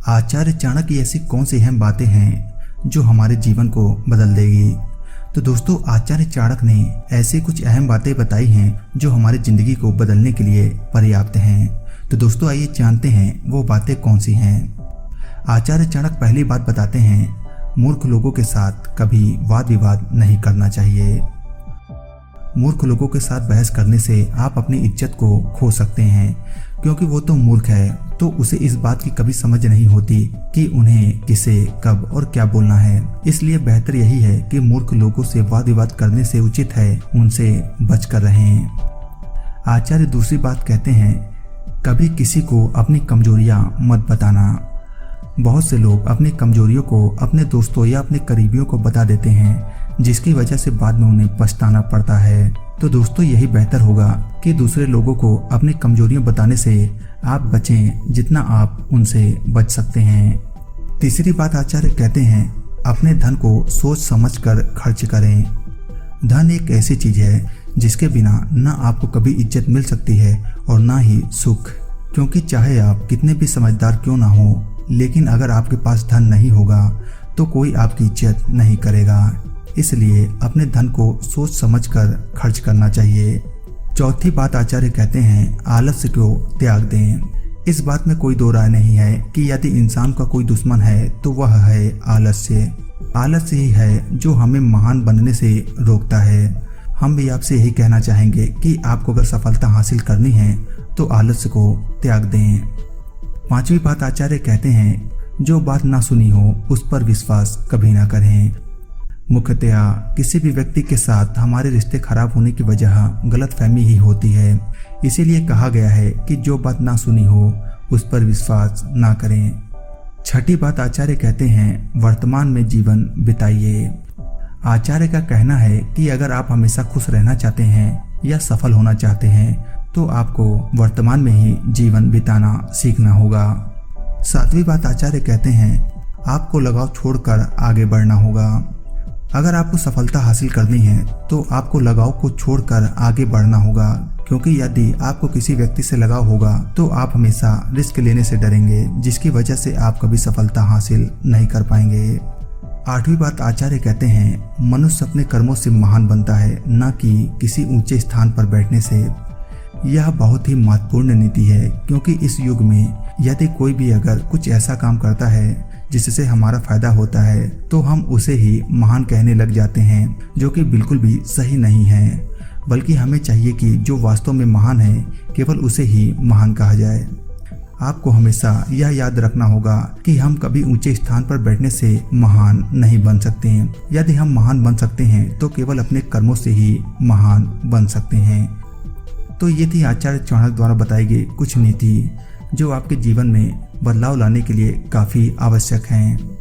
आचार्य चाणक्य की ऐसी कौन सी अहम बातें हैं जो हमारे जीवन को बदल देगी। तो दोस्तों, आचार्य चाणक्य ने ऐसी कुछ अहम बातें बताई हैं जो हमारी जिंदगी को बदलने के लिए पर्याप्त हैं। तो दोस्तों, आइए जानते हैं वो बातें कौन सी हैं। आचार्य चाणक्य पहली बात बताते हैं, मूर्ख लोगों के साथ कभी वाद विवाद नहीं करना चाहिए। मूर्ख लोगों के साथ बहस करने से आप अपनी इज्जत को खो सकते हैं, क्योंकि वो तो मूर्ख है, तो उसे इस बात की कभी समझ नहीं होती कि उन्हें किसे कब और क्या बोलना है। इसलिए बेहतर यही है कि मूर्ख लोगों से वाद विवाद करने से उचित है उनसे बचकर रहें। आचार्य दूसरी बात कहते हैं, कभी किसी को अपनी कमजोरियां मत बताना। बहुत से लोग अपनी कमजोरियों को अपने दोस्तों या अपने करीबियों को बता देते हैं, जिसकी वजह से बाद में उन्हें पछताना पड़ता है। तो दोस्तों, यही बेहतर होगा कि दूसरे लोगों को अपनी कमजोरियां बताने से आप बचें जितना आप उनसे बच सकते हैं। तीसरी बात आचार्य कहते हैं, अपने धन को सोच समझकर खर्च करें। धन एक ऐसी चीज है जिसके बिना न आपको कभी इज्जत मिल सकती है और ना ही सुख, क्योंकि चाहे आप कितने भी समझदार क्यों ना हो, लेकिन अगर आपके पास धन नहीं होगा तो कोई आपकी इज्जत नहीं करेगा। इसलिए अपने धन को सोच समझकर खर्च करना चाहिए। चौथी बात आचार्य कहते हैं, आलस्य को त्याग दें। इस बात में कोई दो राय नहीं है कि यदि इंसान का कोई दुश्मन है तो वह है आलस्य। आलस्य ही है जो हमें महान बनने से रोकता है। हम भी आपसे यही कहना चाहेंगे कि आपको अगर सफलता हासिल करनी है तो आलस्य को त्याग दें। पांचवी बात आचार्य कहते हैं, जो बात ना सुनी हो उस पर विश्वास कभी ना करें। मुख्यतया किसी भी व्यक्ति के साथ हमारे रिश्ते खराब होने की वजह गलतफहमी ही होती है। इसीलिए कहा गया है कि जो बात ना सुनी हो उस पर विश्वास ना करें। छठी बात आचार्य कहते हैं, वर्तमान में जीवन बिताइए। आचार्य का कहना है कि अगर आप हमेशा खुश रहना चाहते हैं या सफल होना चाहते हैं तो आपको वर्तमान में ही जीवन बिताना सीखना होगा। सातवीं बात आचार्य कहते हैं, आपको लगाव छोड़कर आगे बढ़ना होगा। अगर आपको सफलता हासिल करनी है तो आपको लगाव को छोड़कर आगे बढ़ना होगा, क्योंकि यदि आपको किसी व्यक्ति से लगाव होगा तो आप हमेशा रिस्क लेने से डरेंगे, जिसकी वजह से आप कभी सफलता हासिल नहीं कर पाएंगे। आठवीं बात आचार्य कहते हैं, मनुष्य अपने कर्मों से महान बनता है, न कि किसी ऊंचे स्थान पर बैठने से। यह बहुत ही महत्वपूर्ण नीति है, क्योंकि इस युग में यदि कोई भी अगर कुछ ऐसा काम करता है जिससे हमारा फायदा होता है तो हम उसे ही महान कहने लग जाते हैं, जो कि बिल्कुल भी सही नहीं है। बल्कि हमें चाहिए कि जो वास्तव में महान है केवल उसे ही महान कहा जाए। आपको हमेशा यह याद रखना होगा कि हम कभी ऊंचे स्थान पर बैठने से महान नहीं बन सकते हैं। यदि हम महान बन सकते हैं तो केवल अपने कर्मों से ही महान बन सकते हैं। तो ये थी आचार्य चाणक्य द्वारा बताई गई कुछ नीति जो आपके जीवन में बदलाव लाने के लिए काफ़ी आवश्यक हैं।